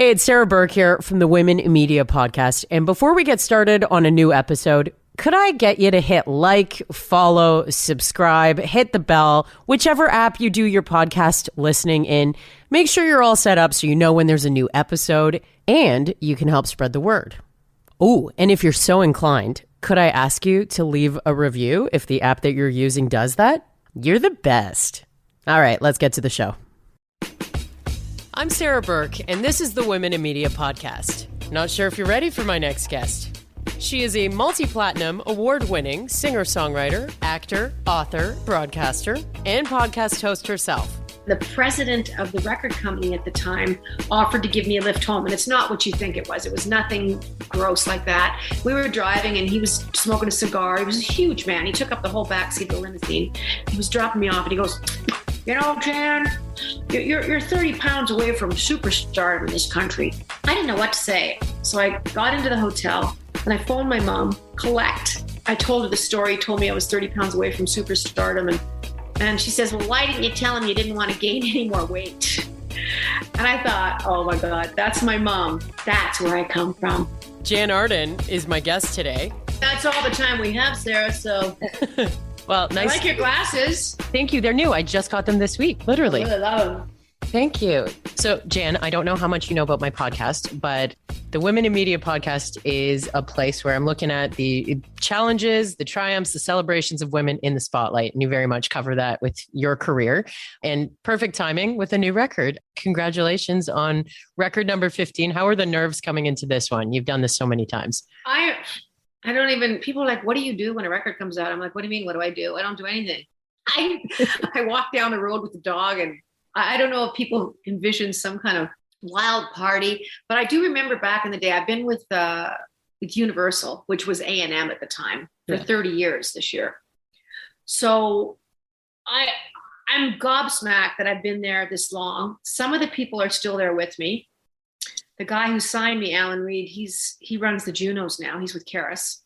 Hey, it's Sarah Burke here from the Women in Media podcast. And before we get started on a new episode, could I get you to hit like, follow, subscribe, hit the bell, whichever app you do your podcast listening in. Make sure you're all set up so you know when there's a new episode and you can help spread the word. Oh, and if you're so inclined, could I ask you to leave a review if the app that you're using does that? You're the best. All right, let's get to the show. I'm Sarah Burke, and this is the Women in Media podcast. Not sure if you're ready for my next guest. She is a multi-platinum, award-winning singer-songwriter, actor, author, broadcaster, and podcast host herself. The president of the record company at the time offered to give me a lift home, and it's not what you think it was. It was nothing gross like that. We were driving, and he was smoking a cigar. He was a huge man. He took up the whole backseat of the limousine. He was dropping me off, and he goes, "You know, Jann, you're 30 pounds away from superstardom in this country." I didn't know what to say, so I got into the hotel, and I phoned my mom, Colette. I told her the story. He told me I was 30 pounds away from superstardom, and she says, "Well, why didn't you tell him you didn't want to gain any more weight?" And I thought, oh my God, that's my mom. That's where I come from. Jann Arden is my guest today. That's all the time we have, Sarah, so... Well, nice. I like your glasses. Thank you. They're new. I just got them this week, literally. I really love them. Thank you. So, Jann, I don't know how much you know about my podcast, but the Women in Media podcast is a place where I'm looking at the challenges, the triumphs, the celebrations of women in the spotlight. And you very much cover that with your career, and perfect timing with a new record. Congratulations on record number 15. How are the nerves coming into this one? You've done this so many times. I don't even, people are like, "What do you do when a record comes out?" I'm like, "What do you mean? What do I do? I don't do anything." I walk down the road with the dog, and I don't know if people envision some kind of wild party, but I do remember back in the day, I've been with Universal, which was A&M at the time, for 30 years this year. So I'm gobsmacked that I've been there this long. Some of the people are still there with me. The guy who signed me, Allan, Reid, he runs the Junos now. He's with Karis,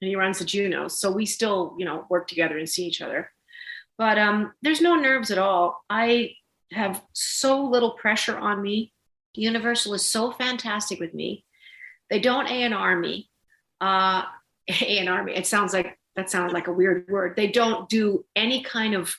and he runs the Junos. So we still, work together and see each other. But there's no nerves at all. I have so little pressure on me. Universal is so fantastic with me. They don't A&R me. A&R me. That sounds like a weird word. They don't do any kind of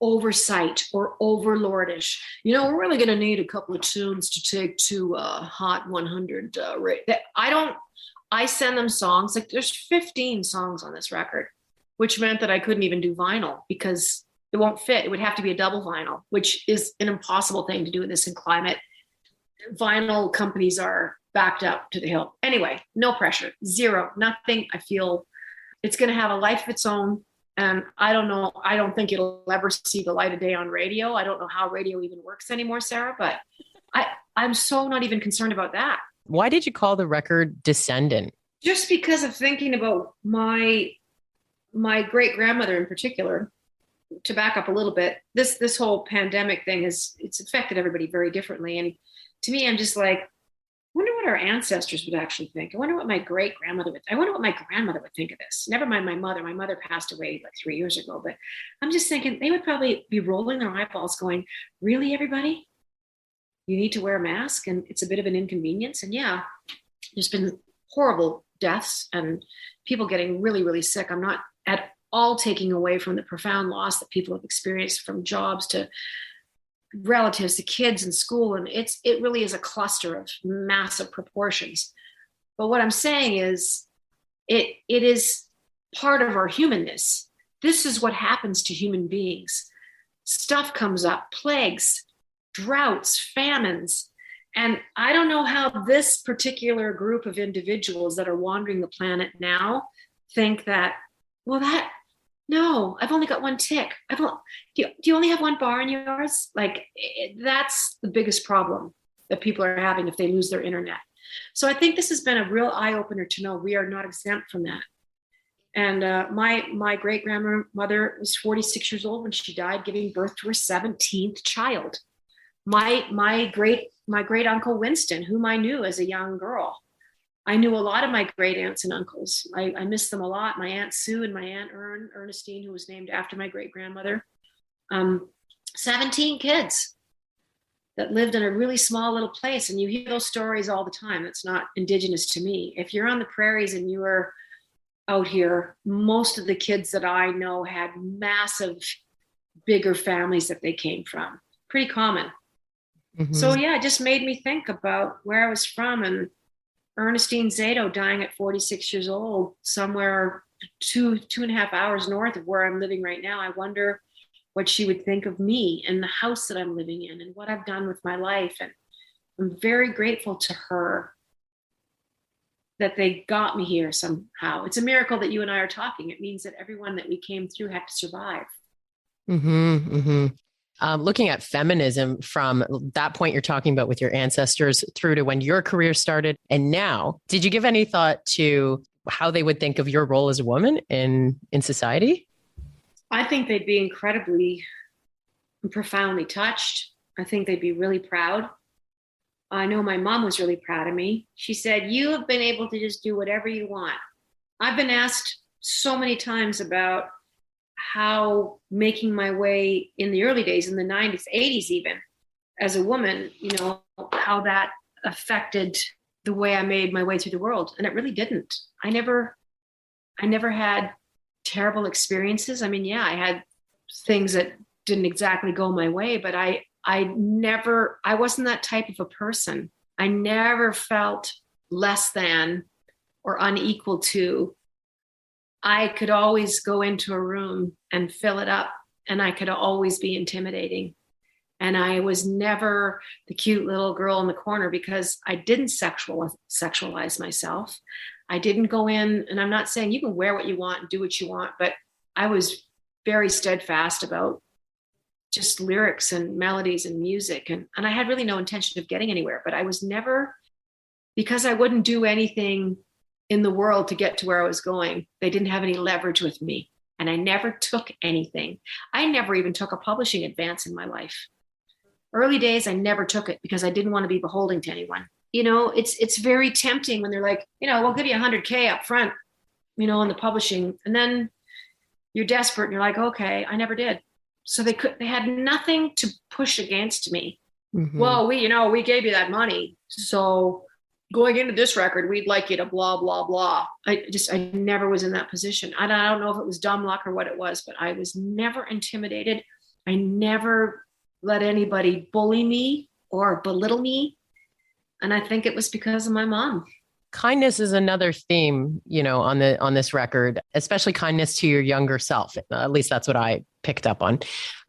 oversight or overlordish. We're really going to need a couple of tunes to take to Hot 100 rate. I send them songs. Like, there's 15 songs on this record, which meant that I couldn't even do vinyl because it won't fit. It would have to be a double vinyl, which is an impossible thing to do in this climate. Vinyl companies are backed up to the hill. Anyway, no pressure, zero, nothing. I feel it's going to have a life of its own. And I don't know. I don't think it'll ever see the light of day on radio. I don't know how radio even works anymore, Sarah, but I'm so not even concerned about that. Why did you call the record Descendant? Just because of thinking about my great grandmother in particular. To back up a little bit, this whole pandemic thing it's affected everybody very differently. And to me, I'm just like, I wonder what our ancestors would actually think. I wonder what my great grandmother would. I wonder what my grandmother would think of this. Never mind my mother. My mother passed away like 3 years ago, but I'm just thinking they would probably be rolling their eyeballs, going, "Really, everybody? You need to wear a mask, and it's a bit of an inconvenience." And yeah, there's been horrible deaths and people getting really, really sick. I'm not at all taking away from the profound loss that people have experienced, from jobs to relatives to kids in school. And it really is a cluster of massive proportions. But what I'm saying is it is part of our humanness. This is what happens to human beings. Stuff comes up, plagues, droughts, famines. And I don't know how this particular group of individuals that are wandering the planet now think that, no, I've only got one tick. Do you only have one bar in yours? Like, that's the biggest problem that people are having if they lose their internet. So I think this has been a real eye-opener to know we are not exempt from that. And my great-grandmother was 46 years old when she died, giving birth to her 17th child. My great uncle Winston, whom I knew as a young girl, I knew a lot of my great aunts and uncles. I miss them a lot. My Aunt Sue and my Aunt Ernestine, who was named after my great grandmother. 17 kids. that lived in a really small little place. And you hear those stories all the time. That's not indigenous to me. If you're on the prairies and you were out here, most of the kids that I know had massive, bigger families that they came from. Pretty common. Mm-hmm. So yeah, it just made me think about where I was from, and Ernestine Zato dying at 46 years old, somewhere 2.5 hours north of where I'm living right now. I wonder what she would think of me and the house that I'm living in and what I've done with my life. And I'm very grateful to her that they got me here somehow. It's a miracle that you and I are talking. It means that everyone that we came through had to survive. Mm-hmm, mm-hmm. Looking at feminism from that point you're talking about with your ancestors through to when your career started and now, did you give any thought to how they would think of your role as a woman in society? I think they'd be incredibly and profoundly touched. I think they'd be really proud. I know my mom was really proud of me. She said, you have been able to just do whatever you want. I've been asked so many times about how making my way in the early days, in the 90s, 80s even, as a woman, how that affected the way I made my way through the world. And it really didn't. I never had terrible experiences. I mean, yeah, I had things that didn't exactly go my way, but I wasn't that type of a person. I never felt less than or unequal to. I could always go into a room and fill it up, and I could always be intimidating. And I was never the cute little girl in the corner because I didn't sexualize myself. I didn't go in, and I'm not saying you can wear what you want and do what you want, but I was very steadfast about just lyrics and melodies and music. And I had really no intention of getting anywhere, but I was never, because I wouldn't do anything in the world to get to where I was going, they didn't have any leverage with me. And I never took anything. I never even took a publishing advance in my life. Early days, I never took it because I didn't want to be beholden to anyone. It's very tempting when they're like, we'll give you $100K up front, in the publishing. And then you're desperate and you're like, okay, I never did. So they had nothing to push against me. Mm-hmm. Well, we gave you that money. So going into this record, we'd like you to blah, blah, blah. I never was in that position. I don't know if it was dumb luck or what it was, but I was never intimidated. I never let anybody bully me or belittle me. And I think it was because of my mom. Kindness is another theme, on this record, especially kindness to your younger self. At least that's what I picked up on.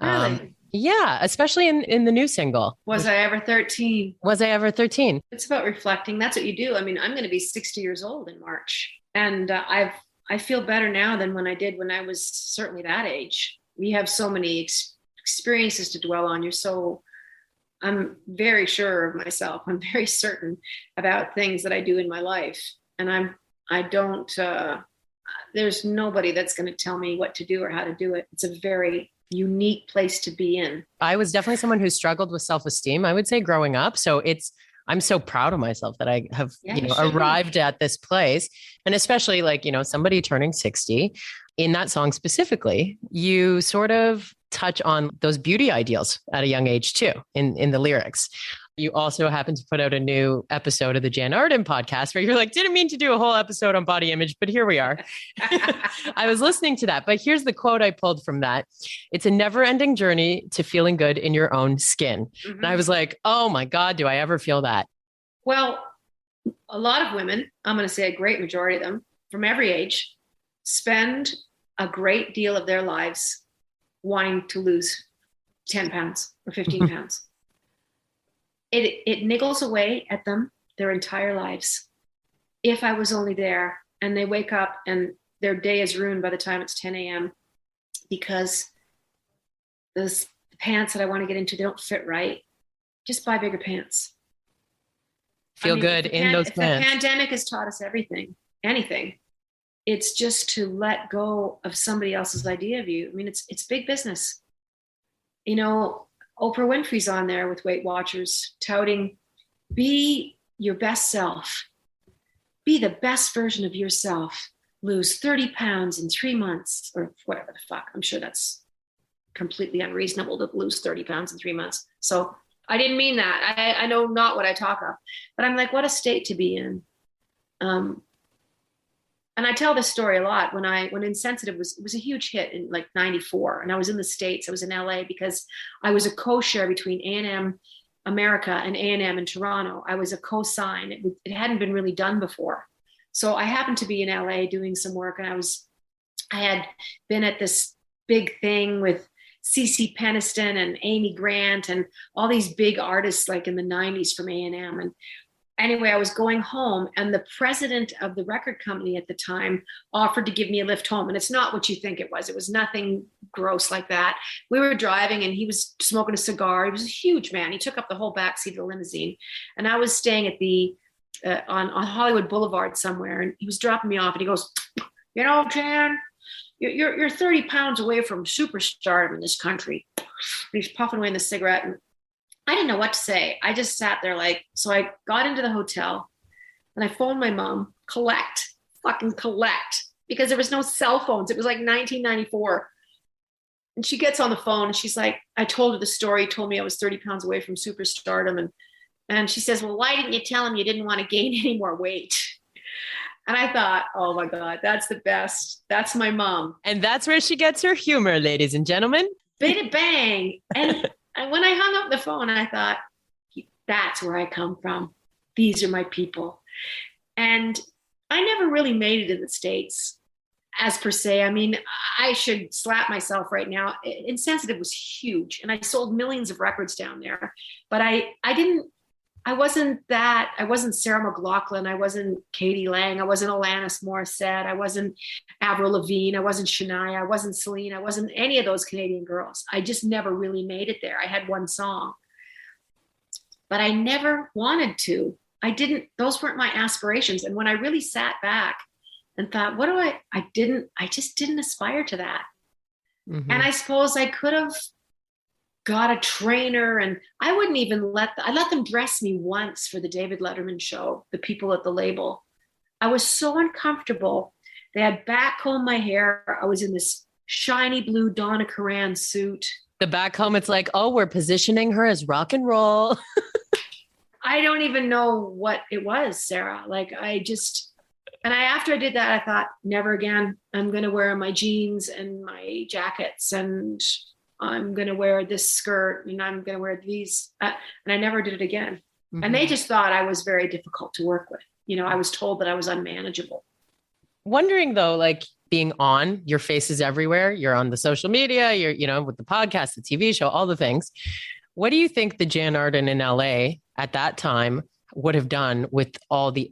Really? Yeah, especially in the new single. Was I ever 13? Was I ever 13? It's about reflecting. That's what you do. I mean, I'm going to be 60 years old in March. And I feel better now than when I did when I was certainly that age. We have so many experiences to dwell on. I'm very sure of myself. I'm very certain about things that I do in my life. And there's nobody that's going to tell me what to do or how to do it. It's a very unique place to be in. I was definitely someone who struggled with self-esteem, I would say, growing up. So I'm so proud of myself that I have, arrived at this place. And especially somebody turning 60 in that song specifically, you sort of touch on those beauty ideals at a young age too, in the lyrics. You also happen to put out a new episode of the Jann Arden podcast where you're like, didn't mean to do a whole episode on body image, but here we are. I was listening to that, but here's the quote I pulled from that. It's a never ending journey to feeling good in your own skin. Mm-hmm. And I was like, oh my God, do I ever feel that? Well, a lot of women, I'm going to say a great majority of them from every age, spend a great deal of their lives wanting to lose 10 pounds or 15 pounds. It niggles away at them their entire lives. If I was only there, and they wake up and their day is ruined by the time it's 10 a.m. because those pants that I want to get into, they don't fit right. Just buy bigger pants. Feel good in those pants. The pandemic has taught us anything. It's just to let go of somebody else's idea of you. I mean, it's big business. Oprah Winfrey's on there with Weight Watchers touting, be your best self. Be the best version of yourself. Lose 30 pounds in 3 months or whatever the fuck. I'm sure that's completely unreasonable to lose 30 pounds in 3 months. So I didn't mean that. I know not what I talk of, but I'm like, what a state to be in. And I tell this story a lot. When Insensitive was a huge hit in like 94, and I was in the States, I was in LA because I was a co-share between A&M America and A&M in Toronto. I was a co-sign. It hadn't been really done before. So I happened to be in LA doing some work, and I had been at this big thing with CeCe Peniston and Amy Grant and all these big artists like in the 90s from A&M. And anyway, I was going home, and the president of the record company at the time offered to give me a lift home. And it's not what you think it was. It was nothing gross like that. We were driving, and he was smoking a cigar. He was a huge man. He took up the whole backseat of the limousine. And I was staying at on Hollywood Boulevard somewhere, and he was dropping me off, and he goes, you know, Jann, you're 30 pounds away from superstardom in this country. And he's puffing away in the cigarette, and I didn't know what to say. I just sat there so I got into the hotel, and I phoned my mom, fucking collect, because there was no cell phones. It was like 1994. And she gets on the phone, and she's like, I told her the story, told me I was 30 pounds away from superstardom. And she says, well, why didn't you tell him you didn't want to gain any more weight? And I thought, oh my God, that's the best. That's my mom. And that's where she gets her humor, ladies and gentlemen. Bada bang. And when I hung up the phone, I thought, that's where I come from. These are my people. And I never really made it in the States as per se. I mean, I should slap myself right now. Insensitive was huge, and I sold millions of records down there. But I wasn't Sarah McLachlan. I wasn't Katie Lang. I wasn't Alanis Morissette. I wasn't Avril Lavigne. I wasn't Shania. I wasn't Celine. I wasn't any of those Canadian girls. I just never really made it there. I had one song, but I never wanted to. Those weren't my aspirations. And when I really sat back and thought, I just didn't aspire to that. Mm-hmm. And I suppose I could have got a trainer, and I wouldn't even I let them dress me once for the David Letterman show, the people at the label. I was so uncomfortable. They had backcombed my hair. I was in this shiny blue Donna Karan suit. The back home, it's like, oh, we're positioning her as rock and roll. I don't even know what it was, Sarah. After I did that, I thought, never again. I'm going to wear my jeans and my jackets, and I'm going to wear this skirt, and I'm going to wear these. And I never did it again. Mm-hmm. And they just thought I was very difficult to work with. You know, I was told that I was unmanageable. Wondering though, like being on, your face is everywhere. You're on the social media, you're, with the podcast, the TV show, all the things. What do you think the Jann Arden in LA at that time would have done with all the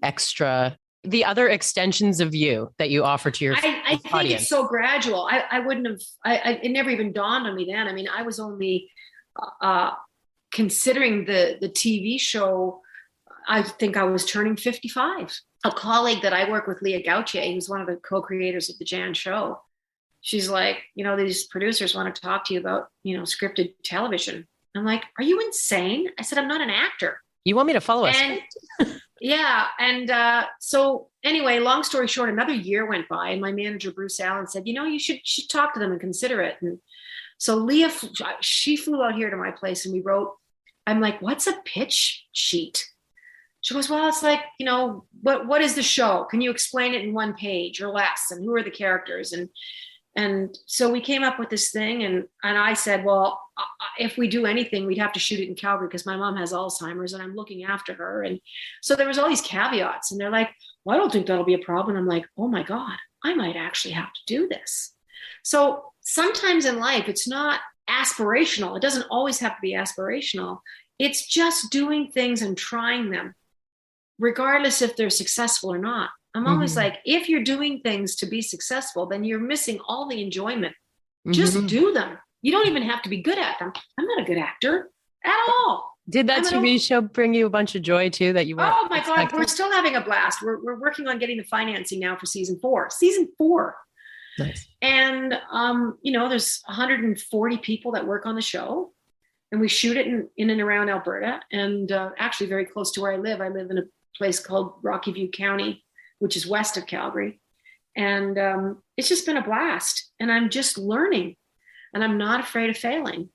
other extensions of you that you offer to your I think audience? It's so gradual. I wouldn't have, it never even dawned on me then. I mean, I was only considering the TV show. I think I was turning 55. A colleague that I work with, Leah Gautier, who's one of the co-creators of the Jann show. She's like, these producers want to talk to you about, scripted television. I'm like, are you insane? I said, I'm not an actor. You want me to follow us? Yeah. And so anyway, long story short, another year went by, and my manager, Bruce Allan, said, you should talk to them and consider it. And so Leah, she flew out here to my place, and we wrote, I'm like, what's a pitch sheet? She goes, well, it's like, what is the show? Can you explain it in one page or less? And who are the characters? And so we came up with this thing, and I said, well, if we do anything, we'd have to shoot it in Calgary because my mom has Alzheimer's and I'm looking after her. And so there was all these caveats, and they're like, well, I don't think that'll be a problem. I'm like, oh my God, I might actually have to do this. So sometimes in life, it's not aspirational. It doesn't always have to be aspirational. It's just doing things and trying them, regardless if they're successful or not. I'm always like, if you're doing things to be successful, then you're missing all the enjoyment. Just do them. You don't even have to be good at them. I'm not a good actor at all. Did that TV show bring you a bunch of joy too that you weren't Oh my expecting? God, we're still having a blast. We're working on getting the financing now for season 4. Season 4. Nice. And, there's 140 people that work on the show, and we shoot it in and around Alberta, and actually very close to where I live. I live in a place called Rocky View County, which is west of Calgary. And it's just been a blast. And I'm just learning, and I'm not afraid of failing.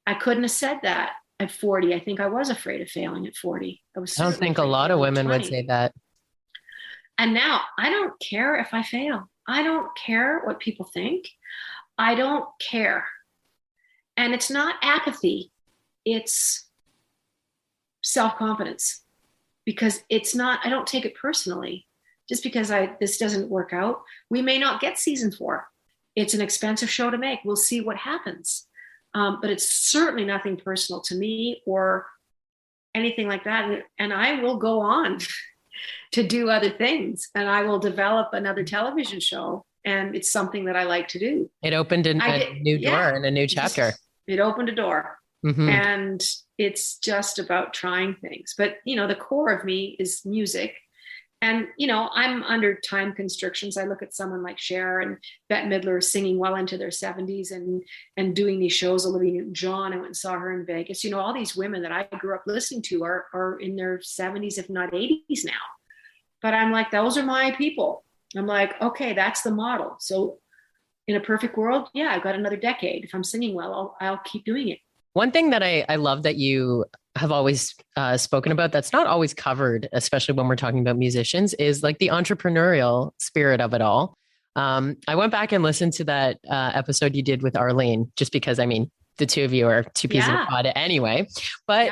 I couldn't have said that at 40. I think I was afraid of failing at 40. I was I don't certainly think a afraid of lot of failing at women would 20. say that. And now I don't care if I fail. I don't care what people think. I don't care. And it's not apathy, it's self-confidence, because it's not, I don't take it personally. Just because this doesn't work out, we may not get season 4. It's an expensive show to make. We'll see what happens. But it's certainly nothing personal to me or anything like that. And I will go on to do other things, and I will develop another television show. And it's something that I like to do. It opened a new door and a new chapter. It opened a door. Mm-hmm. And it's just about trying things. But, the core of me is music. And, I'm under time constrictions. I look at someone like Cher and Bette Midler singing well into their 70s and doing these shows. Olivia Newton-John, I went and saw her in Vegas. All these women that I grew up listening to are in their 70s, if not 80s now. But I'm like, those are my people. I'm like, okay, that's the model. So in a perfect world, yeah, I've got another decade. If I'm singing well, I'll keep doing it. One thing that I love that you have always spoken about that's not always covered, especially when we're talking about musicians, is like the entrepreneurial spirit of it all. I went back and listened to that episode you did with Arlene, just because, the two of you are two peas in a pod anyway. But,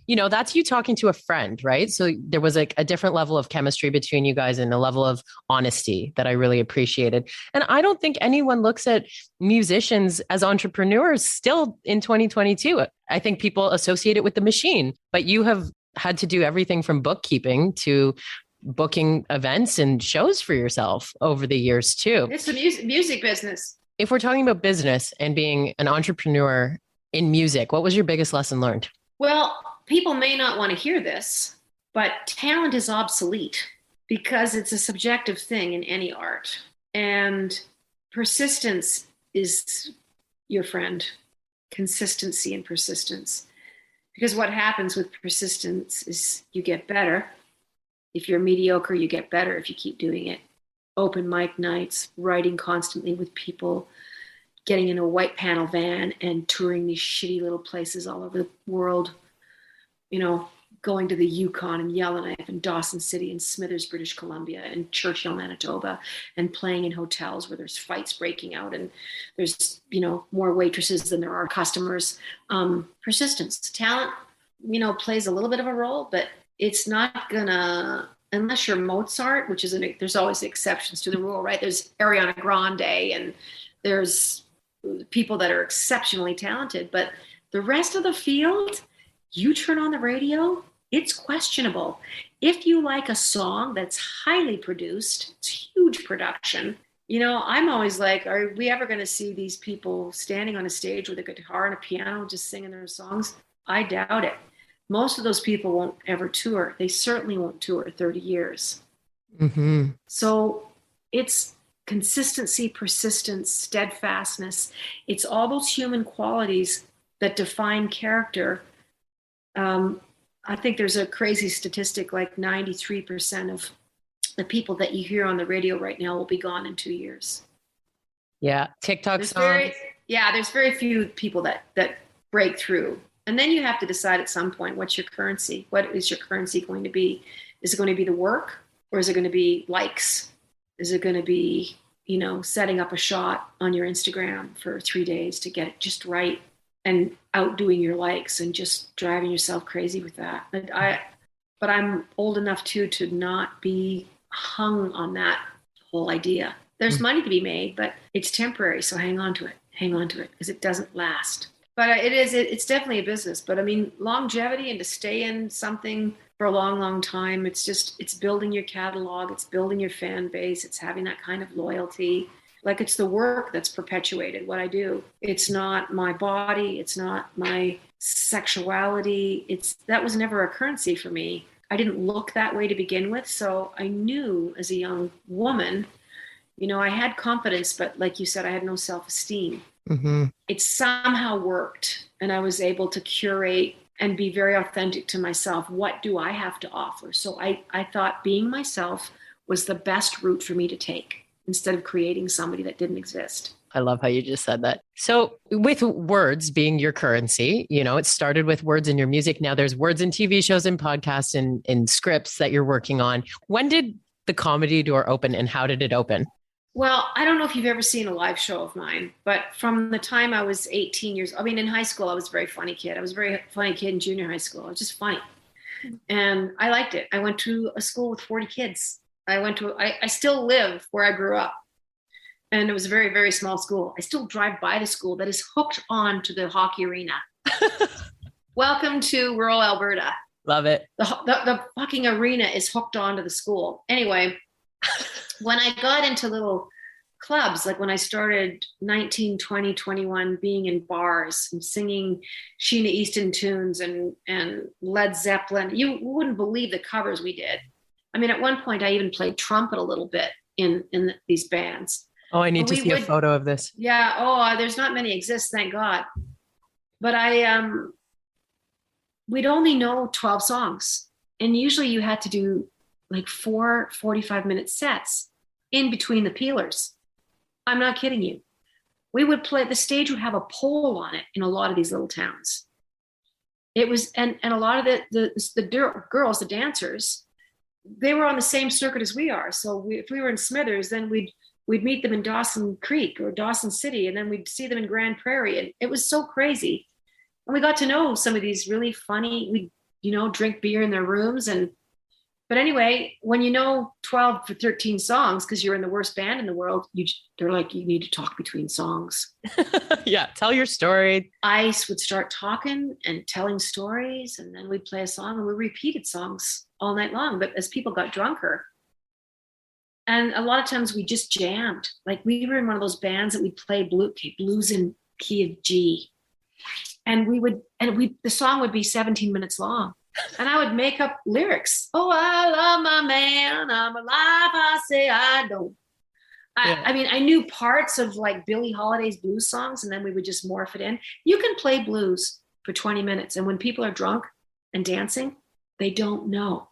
that's you talking to a friend, right? So there was like a different level of chemistry between you guys and a level of honesty that I really appreciated. And I don't think anyone looks at musicians as entrepreneurs still in 2022. I think people associate it with the machine, but you have had to do everything from bookkeeping to booking events and shows for yourself over the years too. It's the music business. If we're talking about business and being an entrepreneur in music, what was your biggest lesson learned? Well, people may not want to hear this, but talent is obsolete because it's a subjective thing in any art. And persistence is your friend. Consistency and persistence. Because what happens with persistence is you get better. If you're mediocre, you get better if you keep doing it. Open mic nights, writing constantly with people, getting in a white panel van and touring these shitty little places all over the world, going to the Yukon and Yellowknife and Dawson City and Smithers, British Columbia and Churchill, Manitoba, and playing in hotels where there's fights breaking out and there's, more waitresses than there are customers. Persistence, talent, plays a little bit of a role, but it's not gonna, unless you're Mozart, which is there's always exceptions to the rule, right? There's Ariana Grande and there's people that are exceptionally talented, but the rest of the field, you turn on the radio, it's questionable. If you like a song that's highly produced, it's huge production. I'm always like, are we ever going to see these people standing on a stage with a guitar and a piano just singing their songs? I doubt it. Most of those people won't ever tour. They certainly won't tour 30 years. Mm-hmm. So it's consistency, persistence, steadfastness. It's all those human qualities that define character. I think there's a crazy statistic, like 93% of the people that you hear on the radio right now will be gone in 2 years. Yeah. TikTok songs. There's very few people that break through. And then you have to decide at some point, what's your currency? What is your currency going to be? Is it going to be the work, or is it going to be likes? Is it going to be, setting up a shot on your Instagram for 3 days to get it just right and outdoing your likes and just driving yourself crazy with that? But I'm old enough to not be hung on that whole idea. There's money to be made, but it's temporary. So hang on to it because it doesn't last. But it's definitely a business. But longevity and to stay in something for a long, long time, it's building your catalog, it's building your fan base, it's having that kind of loyalty. Like, it's the work that's perpetuated what I do. It's not my body, it's not my sexuality. That was never a currency for me. I didn't look that way to begin with. So I knew as a young woman, I had confidence, but like you said, I had no self-esteem. Mm-hmm. It somehow worked, and I was able to curate and be very authentic to myself. What do I have to offer? So I thought being myself was the best route for me to take instead of creating somebody that didn't exist. I love how you just said that. So with words being your currency, it started with words in your music. Now there's words in TV shows and podcasts and scripts that you're working on. When did the comedy door open and how did it open? Well, I don't know if you've ever seen a live show of mine, but from the time I was 18 years, in high school, I was a very funny kid. I was a very funny kid in junior high school. I was just funny. And I liked it. I went to a school with 40 kids. I still live where I grew up. And it was a very, very small school. I still drive by the school that is hooked on to the hockey arena. Welcome to rural Alberta. Love it. The fucking arena is hooked onto the school. Anyway, when I got into little clubs, like when I started 19, 20, 21, being in bars and singing Sheena Easton tunes and Led Zeppelin, you wouldn't believe the covers we did. At one point I even played trumpet a little bit in these bands. Oh, I need to see a photo of this. Yeah. Oh, there's not many exist, thank God. But we'd only know 12 songs. And usually you had to do like 4 45-minute sets in between the peelers. I'm not kidding you. We would play, the stage would have a pole on it in a lot of these little towns. It was, and a lot of the girls, the dancers, they were on the same circuit as we are. So if we were in Smithers, then we'd meet them in Dawson Creek or Dawson City, and then we'd see them in Grand Prairie. And it was so crazy. And we got to know some of these really funny, we'd, drink beer in their rooms. But anyway, when you know 12 or 13 songs, because you're in the worst band in the world, they're like, you need to talk between songs. Yeah, tell your story. I would start talking and telling stories, and then we'd play a song, and we repeated songs all night long. But as people got drunker, and a lot of times we just jammed. Like we were in one of those bands that we'd play blues in key of G. And the song would be 17 minutes long. And I would make up lyrics. Oh, I love my man. I'm alive. I say I don't. I knew parts of like Billie Holiday's blues songs, and then we would just morph it in. You can play blues for 20 minutes. And when people are drunk and dancing, they don't know.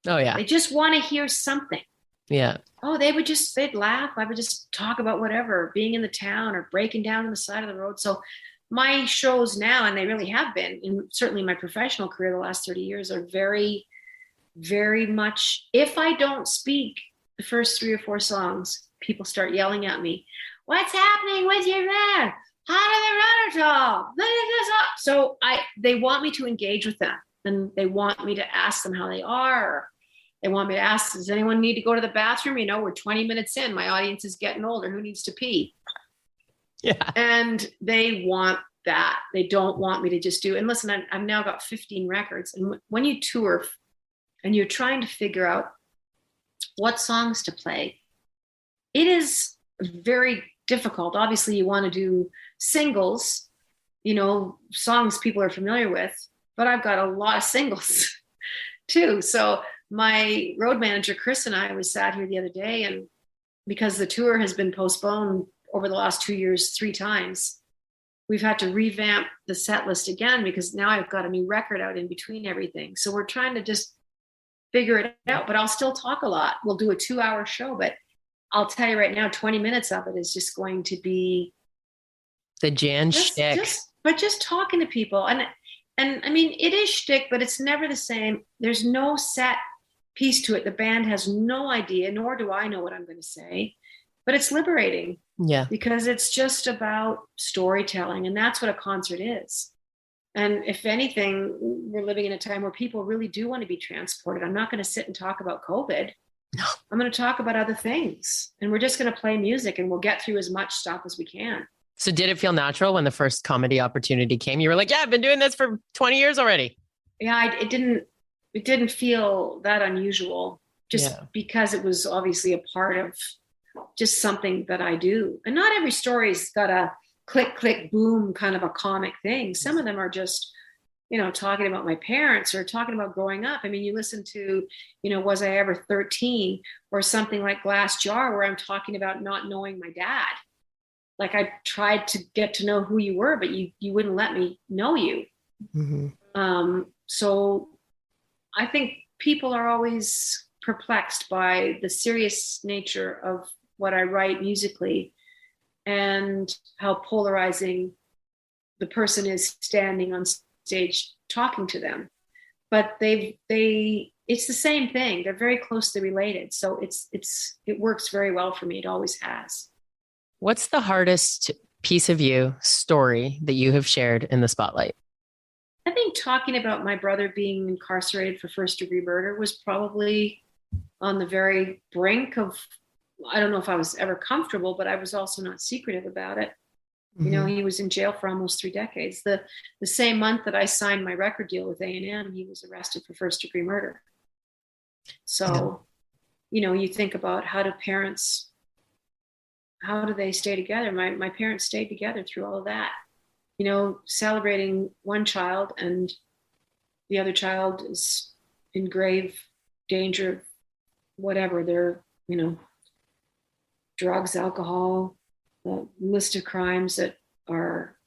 Oh, yeah. They just want to hear something. Yeah. Oh, they'd laugh. I would just talk about whatever, being in the town or breaking down on the side of the road. So my shows now, and they really have been, and certainly my professional career the last 30 years, are very, very much, if I don't speak the first 3 or 4 songs, people start yelling at me, what's happening with your man? How do the runners talk? So they want me to engage with them, and they want me to ask them how they are. They want me to ask, does anyone need to go to the bathroom? We're 20 minutes in. My audience is getting older. Who needs to pee? Yeah. And they want that. They don't want me to just do. And listen, I've now got 15 records. And when you tour and you're trying to figure out what songs to play, it is very difficult. Obviously, you want to do singles, songs people are familiar with, but I've got a lot of singles too. So my road manager, Chris, and I was sat here the other day, and because the tour has been postponed over the last 2 years 3 times, we've had to revamp the set list again because now I've got a new record out in between everything. So we're trying to just figure it out, but I'll still talk a lot. We'll do a 2-hour show, but I'll tell you right now, 20 minutes of it is just going to be the Jann shtick. Just talking to people. And it is shtick, but it's never the same. There's no set piece to it. The band has no idea, nor do I know what I'm going to say, but it's liberating. Yeah. Because it's just about storytelling, and that's what a concert is. And if anything, we're living in a time where people really do want to be transported. I'm not going to sit and talk about COVID. No. I'm going to talk about other things, and we're just going to play music, and we'll get through as much stuff as we can. So did it feel natural when the first comedy opportunity came? You were like, yeah, I've been doing this for 20 years already. Yeah, it didn't feel that unusual because it was obviously a part of just something that I do. And not every story's got a click, click, boom kind of a comic thing. Some of them are just, talking about my parents or talking about growing up. You listen to, Was I Ever 13 or something like Glass Jar, where I'm talking about not knowing my dad. Like I tried to get to know who you were, but you wouldn't let me know you. Mm-hmm. So I think people are always perplexed by the serious nature of what I write musically and how polarizing the person is standing on stage talking to them. But it's the same thing. They're very closely related. So it works very well for me. It always has. What's the hardest piece of you story that you have shared in the spotlight? I think talking about my brother being incarcerated for first-degree murder was probably on the very brink of, I don't know if I was ever comfortable, but I was also not secretive about it. You know, he was in jail for almost 3 decades. The same month that I signed my record deal with A&M, he was arrested for first-degree murder. So, you know, you think about how do they stay together? My parents stayed together through all of that. You know, celebrating one child and the other child is in grave danger, whatever. They're, you know, drugs, alcohol, a list of crimes that are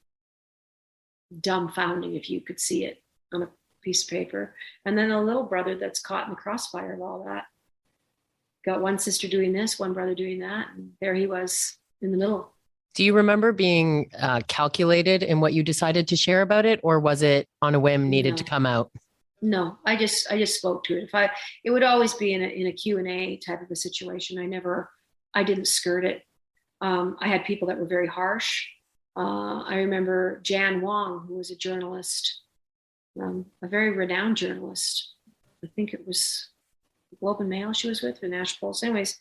dumbfounding if you could see it on a piece of paper. And then a little brother that's caught in the crossfire of all that. Got one sister doing this, one brother doing that, and there he was in the middle. Do you remember being calculated in what you decided to share about it, or was it on a whim needed to come out? No, I just spoke to it. It would always be in a Q&A type of a situation. I didn't skirt it. I had people that were very harsh. I remember Jann Wong, who was a journalist, a very renowned journalist. I think it was Globe and Mail she was with, the National Post. Anyways,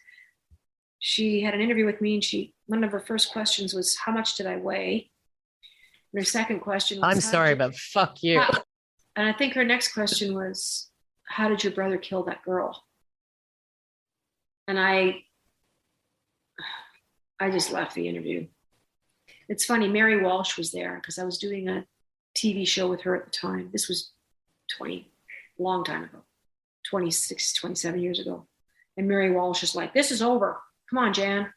she had an interview with me, and one of her first questions was, how much did I weigh? And her second question was, I'm sorry, but fuck you. And I think her next question was, how did your brother kill that girl? And I just left the interview. It's funny, Mary Walsh was there because I was doing a TV show with her at the time. This was long time ago, 26, 27 years ago. And Mary Walsh is like, this is over. Come on, Jann.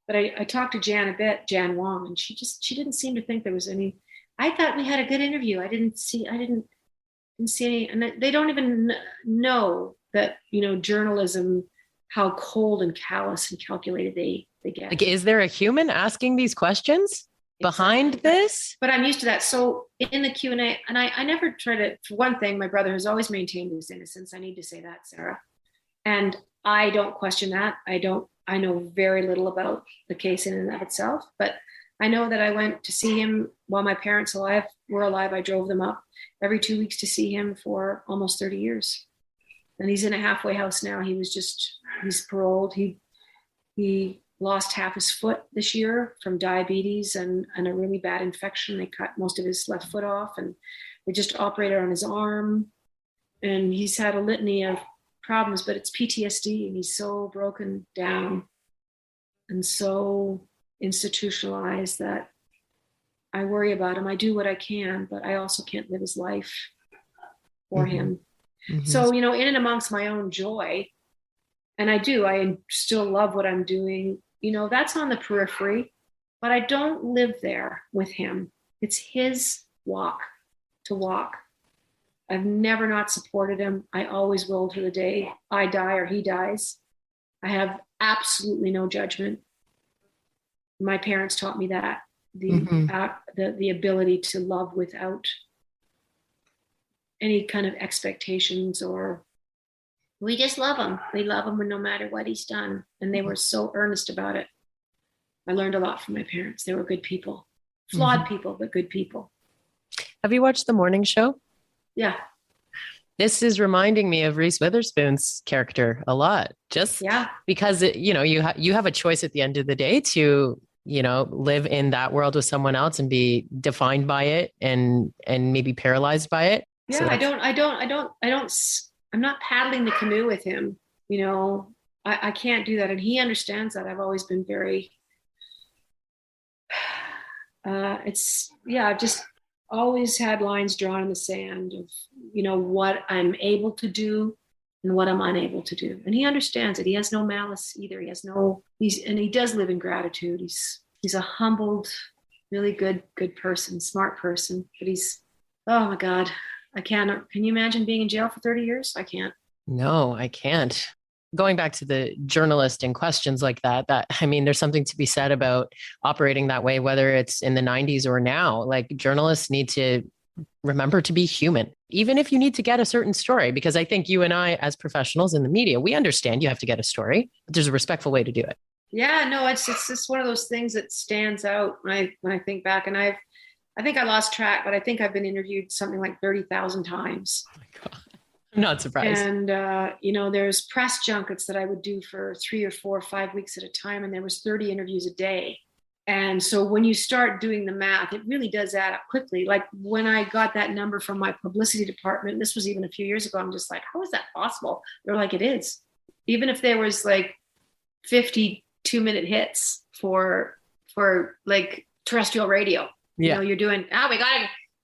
But I talked to Jann a bit, Jann Wong, and she didn't seem to think there was any. I thought we had a good interview. I didn't see any, and they don't even know that, you know, journalism, how cold and callous and calculated they get. Like, is there a human asking these questions behind this? But I'm used to that. So in the Q&A, and I never try to, for one thing, my brother has always maintained his innocence. I need to say that, Sarah. And I don't question that. I know very little about the case in and of itself, but I know that I went to see him while my parents were alive. I drove them up every 2 weeks to see him for almost 30 years. And he's in a halfway house now. He's paroled. He lost half his foot this year from diabetes and a really bad infection. They cut most of his left foot off, and they just operated on his arm. And he's had a litany of problems, but it's PTSD, and he's so broken down and so institutionalized that I worry about him. I do what I can, but I also can't live his life for him. Mm-hmm. So, you know, in and amongst my own joy, and I still love what I'm doing, you know, that's on the periphery, but I don't live there with him. It's his walk to walk. I've never not supported him. I always will to the day I die or he dies. I have absolutely no judgment. My parents taught me that, the ability to love without any kind of expectations, or we just love him. We love him no matter what he's done. And they were so earnest about it. I learned a lot from my parents. They were good people, flawed people, but good people. Have you watched The Morning Show? Yeah. This is reminding me of Reese Witherspoon's character a lot, just because you have a choice at the end of the day to, you know, live in that world with someone else and be defined by it and maybe paralyzed by it. Yeah. So I'm not paddling the canoe with him. You know, I can't do that. And he understands that. I've always been very, I've just always had lines drawn in the sand of, you know, what I'm able to do and what I'm unable to do. And he understands it. He has no malice either. And he does live in gratitude. He's a humbled, really good person, smart person, but oh my God, I can't. Can you imagine being in jail for 30 years? I can't. No, I can't. going back to the journalist and questions like that, I mean, there's something to be said about operating that way, whether it's in the 90s or now. Like, journalists need to remember to be human, even if you need to get a certain story, because I think you and I, as professionals in the media, we understand you have to get a story, but there's a respectful way to do it. Yeah, no, it's just one of those things that stands out when I think back. And I think I lost track, but I think I've been interviewed something like 30,000 times. Oh my God. I'm not surprised. And, there's press junkets that I would do for 3 or 4 or 5 weeks at a time. And there was 30 interviews a day. And so when you start doing the math, it really does add up quickly. Like when I got that number from my publicity department, this was even a few years ago, I'm just like, how is that possible? They're like, it is. Even if there was like 50 2-minute hits for like terrestrial radio. Yeah. You're doing, we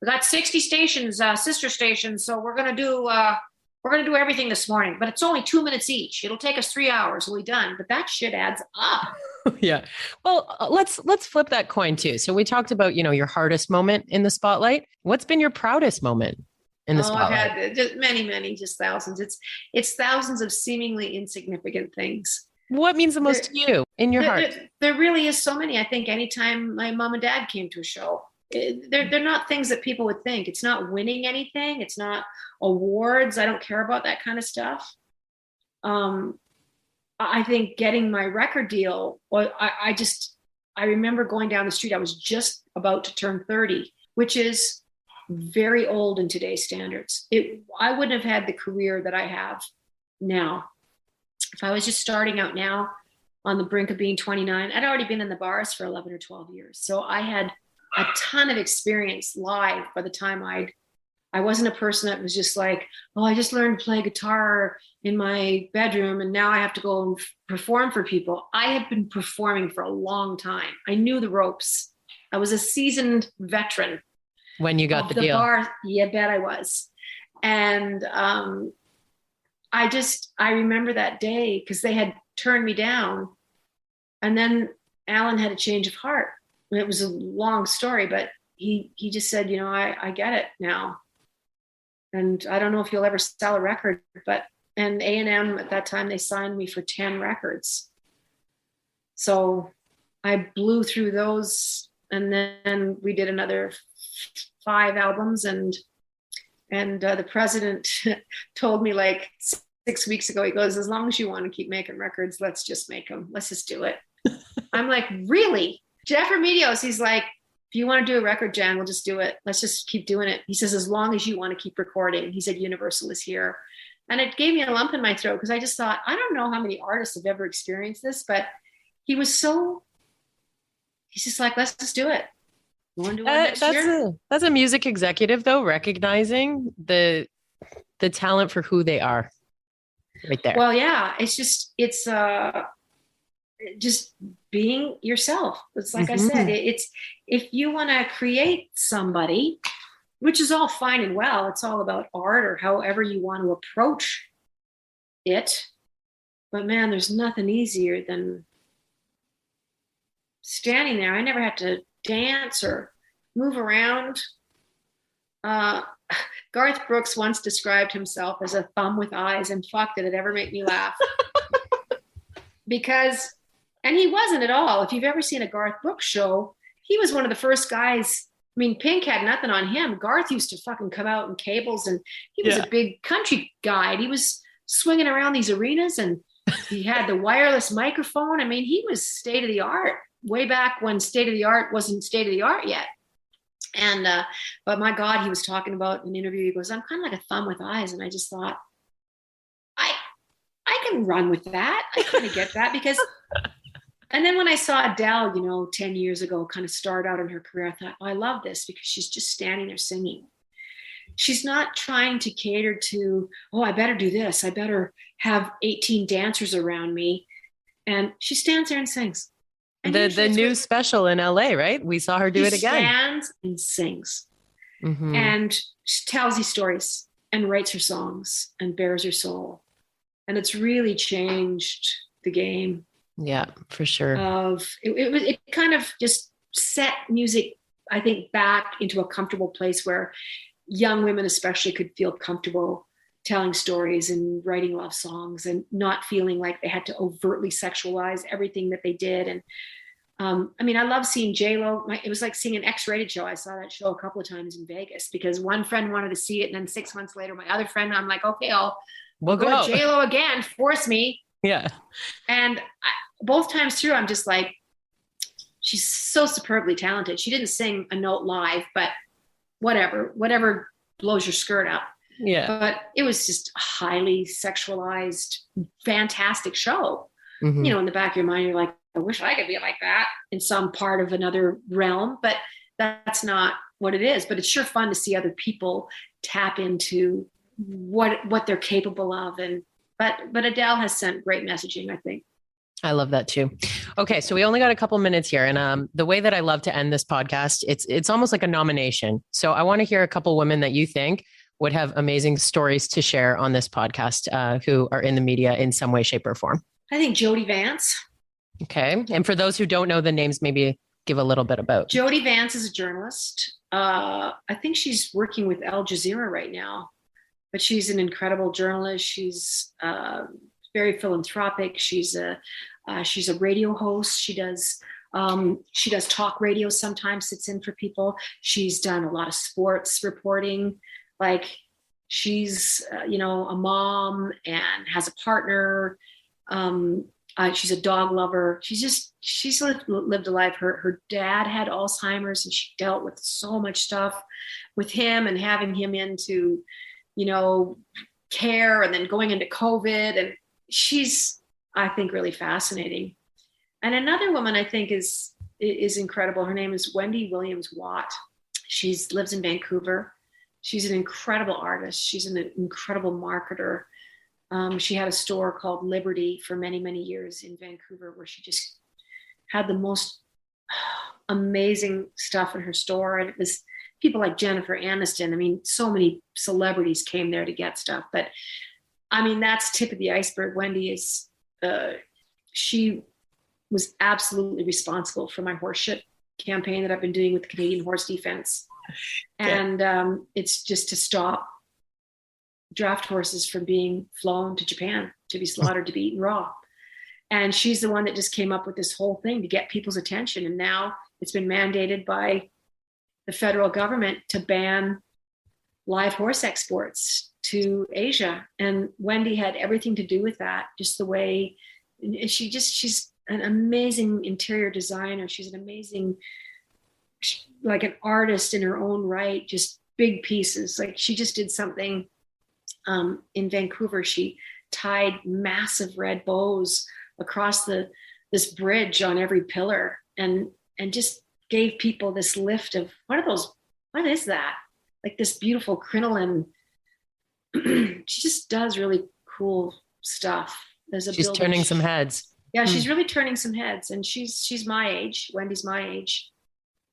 got 60 stations, sister stations. So we're going to do everything this morning, but it's only 2 minutes each. It'll take us 3 hours. We'll be done. But that shit adds up. Yeah. Well, let's flip that coin too. So we talked about, your hardest moment in the spotlight. What's been your proudest moment in the spotlight? I've had just many, just thousands. It's thousands of seemingly insignificant things. What means the most to you in your heart? There really is so many. I think anytime my mom and dad came to a show, they're not things that people would think. It's not winning anything. It's not awards. I don't care about that kind of stuff. I think getting my record deal, I remember going down the street. I was just about to turn 30, which is very old in today's standards. I wouldn't have had the career that I have now. If I was just starting out now on the brink of being 29, I'd already been in the bars for 11 or 12 years. So I had a ton of experience live by the time I wasn't a person that was just like, I just learned to play guitar in my bedroom and now I have to go and perform for people. I had been performing for a long time. I knew the ropes. I was a seasoned veteran. When you got the deal. Bar, yeah, bet I was. And I remember that day because they had turned me down. And then Allan had a change of heart. It was a long story, but he just said, I get it now. And I don't know if he'll ever sell a record, and A&M at that time, they signed me for 10 records. So I blew through those, and then we did another 5 albums, and the president told me like 6 weeks ago, he goes, as long as you want to keep making records, let's just make them. Let's just do it. I'm like, really? Jeff Remedios, he's like, if you want to do a record, Jann, we'll just do it. Let's just keep doing it. He says, as long as you want to keep recording. He said, Universal is here. And it gave me a lump in my throat because I just thought, I don't know how many artists have ever experienced this, but he's just like, let's just do it. You want to do it next year? That's a music executive, though, recognizing the talent for who they are right there. Well, yeah, it's just being yourself. It's like I said, it's if you want to create somebody, which is all fine and well, it's all about art or however you want to approach it. But man, there's nothing easier than standing there. I never had to dance or move around. Garth Brooks once described himself as a thumb with eyes, and fuck, did it ever make me laugh. And he wasn't at all. If you've ever seen a Garth Brooks show, he was one of the first guys. I mean, Pink had nothing on him. Garth used to fucking come out in cables, and he was a big country guy. He was swinging around these arenas, and he had the wireless microphone. I mean, he was state of the art way back when state of the art wasn't state of the art yet. And, but my God, he was talking about in an interview. He goes, I'm kind of like a thumb with eyes. And I just thought, I can run with that. I kind of get that because, and then when I saw Adele, 10 years ago, kind of start out in her career, I thought, I love this because she's just standing there singing. She's not trying to cater to, I better do this. I better have 18 dancers around me. And she stands there and sings. And the new special in LA, right? We saw her do it again. She stands and sings and she tells these stories and writes her songs and bears her soul. And it's really changed the game. Yeah, for sure. It kind of just set music, I think, back into a comfortable place where young women especially could feel comfortable telling stories and writing love songs and not feeling like they had to overtly sexualize everything that they did. And I mean, I love seeing J-Lo. It was like seeing an X-rated show. I saw that show a couple of times in Vegas because one friend wanted to see it. And then 6 months later, my other friend, I'm like, okay, we'll go to J-Lo again, force me. Yeah. And both times through, I'm just like, she's so superbly talented. She didn't sing a note live, but whatever blows your skirt up. Yeah. But it was just a highly sexualized, fantastic show. Mm-hmm. You know, in the back of your mind, you're like, I wish I could be like that in some part of another realm, but that's not what it is. But it's sure fun to see other people tap into what they're capable of. But Adele has sent great messaging, I think. I love that too. Okay, so we only got a couple minutes here, and the way that I love to end this podcast, it's almost like a nomination. So I want to hear a couple women that you think would have amazing stories to share on this podcast, who are in the media in some way, shape, or form. I think Jody Vance. Okay, and for those who don't know the names, maybe give a little bit about. Jody Vance is a journalist. I think she's working with Al Jazeera right now, but she's an incredible journalist. She's very philanthropic. She's a radio host. She does talk radio sometimes, sits in for people. She's done a lot of sports reporting. Like she's, a mom and has a partner. She's a dog lover. She's lived a life. Her dad had Alzheimer's and she dealt with so much stuff with him and having him into, care and then going into COVID. And she's, I think, really fascinating. And another woman I think is incredible. Her name is Wendy Williams-Watt. She lives in Vancouver. She's an incredible artist. She's an incredible marketer. She had a store called Liberty for many, many years in Vancouver where she just had the most amazing stuff in her store. And it was people like Jennifer Aniston. I mean, so many celebrities came there to get stuff. But I mean, that's tip of the iceberg. Wendy is, she was absolutely responsible for my horse shit campaign that I've been doing with the Canadian Horse Defense. And it's just to stop draft horses from being flown to Japan to be slaughtered, to be eaten raw. And she's the one that just came up with this whole thing to get people's attention. And now it's been mandated by the federal government to ban live horse exports to Asia. And Wendy had everything to do with that, just the way she's an amazing interior designer. She's an amazing, like an artist in her own right, just big pieces. Like she just did something in Vancouver. She tied massive red bows across this bridge on every pillar and just gave people this lift of what is that? Like this beautiful crinoline. She just does really cool stuff. She's turning some heads. Yeah, she's really turning some heads. And she's my age. Wendy's my age.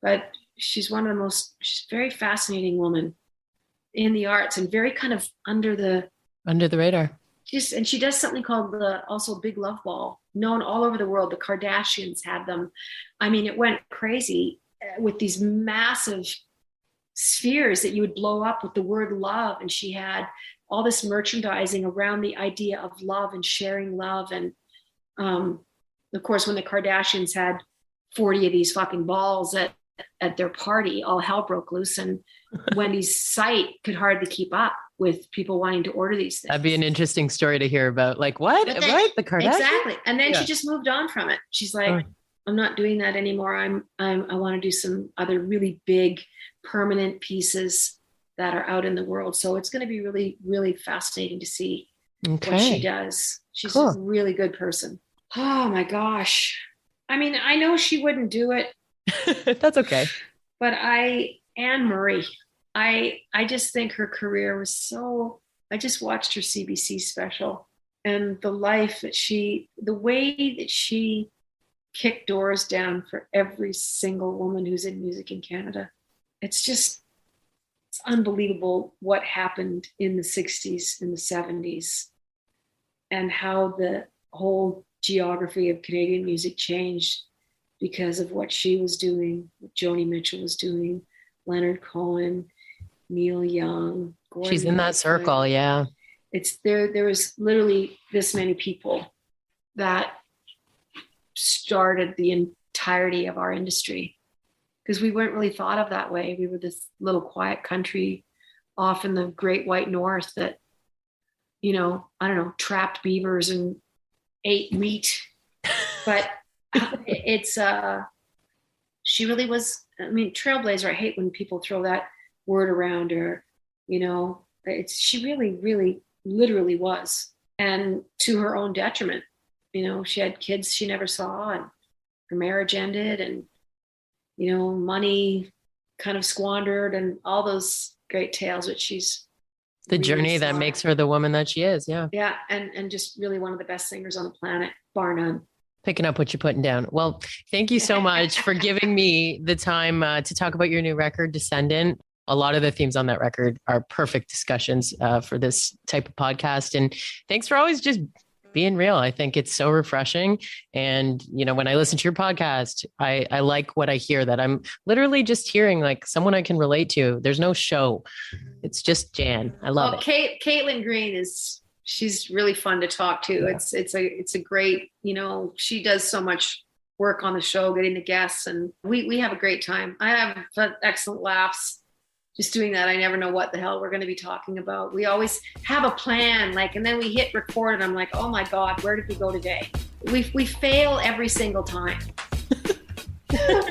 But she's she's a very fascinating woman in the arts and very kind of under the radar. And she does something called also Big Love Ball, known all over the world. The Kardashians had them. I mean, it went crazy with these massive spheres that you would blow up with the word love. And she had all this merchandising around the idea of love and sharing love. And of course, when the Kardashians had 40 of these fucking balls at their party, all hell broke loose. And Wendy's site could hardly keep up with people wanting to order these things. That'd be an interesting story to hear about. Like, what? The Kardashians? Exactly. And then she just moved on from it. She's like, I'm not doing that anymore. I want to do some other really big permanent pieces that are out in the world. So it's going to be really, really fascinating to see what she does. She's a really good person. Oh my gosh. I mean, I know she wouldn't do it. That's okay. But Anne Murray, I just think her career was I just watched her CBC special and the way that she kicked doors down for every single woman who's in music in Canada. It's unbelievable what happened in the 60s and the 70s and how the whole geography of Canadian music changed because of what she was doing, what Joni Mitchell was doing, Leonard Cohen, Neil Young. Gordon She's in that circle, yeah. there was literally this many people that started the entirety of our industry, because we weren't really thought of that way. We were this little quiet country off in the great white north that, you know, I don't know, trapped beavers and ate meat. But it's, she really was, I mean, trailblazer, I hate when people throw that word around her, you know, she really, really literally was. And to her own detriment, you know, she had kids she never saw, and her marriage ended, and, you know, money kind of squandered, and all those great tales that she's the really journey that makes her the woman that she is. Yeah. Yeah. And just really one of the best singers on the planet, bar none. Picking up what you're putting down. Well, thank you so much for giving me the time to talk about your new record, Descendant. A lot of the themes on that record are perfect discussions for this type of podcast. And thanks for always just being real. I think it's so refreshing. And, you know, when I listen to your podcast, I like what I hear, that I'm literally just hearing like someone I can relate to. There's no show. It's just Jann. I love it. Caitlin Green she's really fun to talk to. Yeah. It's a great, you know, she does so much work on the show, getting the guests, and we have a great time. I have excellent laughs just doing that. I never know what the hell we're going to be talking about. We always have a plan, like, and then we hit record and I'm like, oh my God, where did we go today? We fail every single time.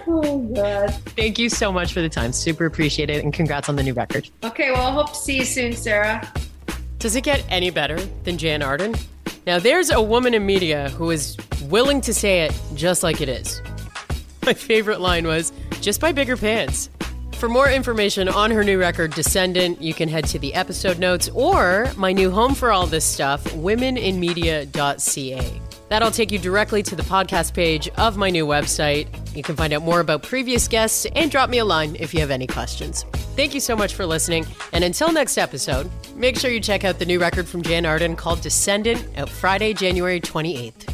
Oh God. Thank you so much for the time. Super appreciate it. And congrats on the new record. Okay. Well, I hope to see you soon, Sarah. Does it get any better than Jann Arden? Now there's a woman in media who is willing to say it just like it is. My favorite line was, just buy bigger pants. For more information on her new record, Descendant, you can head to the episode notes or my new home for all this stuff, womeninmedia.ca. That'll take you directly to the podcast page of my new website. You can find out more about previous guests and drop me a line if you have any questions. Thank you so much for listening. And until next episode, make sure you check out the new record from Jann Arden called Descendant, out Friday, January 28th.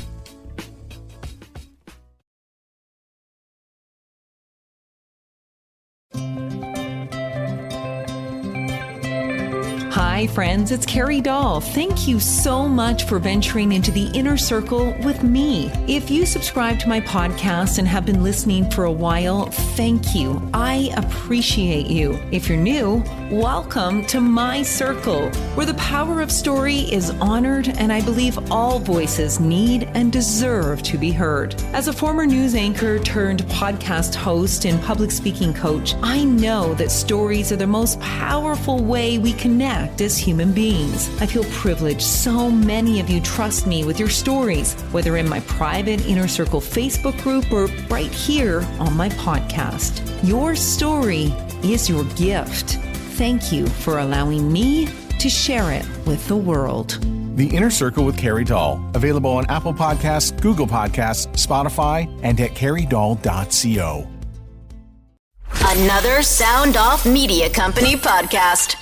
Hi friends, it's Carrie Dahl. Thank you so much for venturing into the inner circle with me. If you subscribe to my podcast and have been listening for a while, thank you. I appreciate you. If you're new, welcome to my circle, where the power of story is honored and I believe all voices need and deserve to be heard. As a former news anchor turned podcast host and public speaking coach, I know that stories are the most powerful way we connect as human beings. I feel privileged so many of you trust me with your stories, whether in my private Inner Circle Facebook group or right here on my podcast. Your story is your gift. Thank you for allowing me to share it with the world. The Inner Circle with Carrie Dahl, available on Apple Podcasts, Google Podcasts, Spotify, and at carriedahl.co. Another Sound Off Media Company podcast.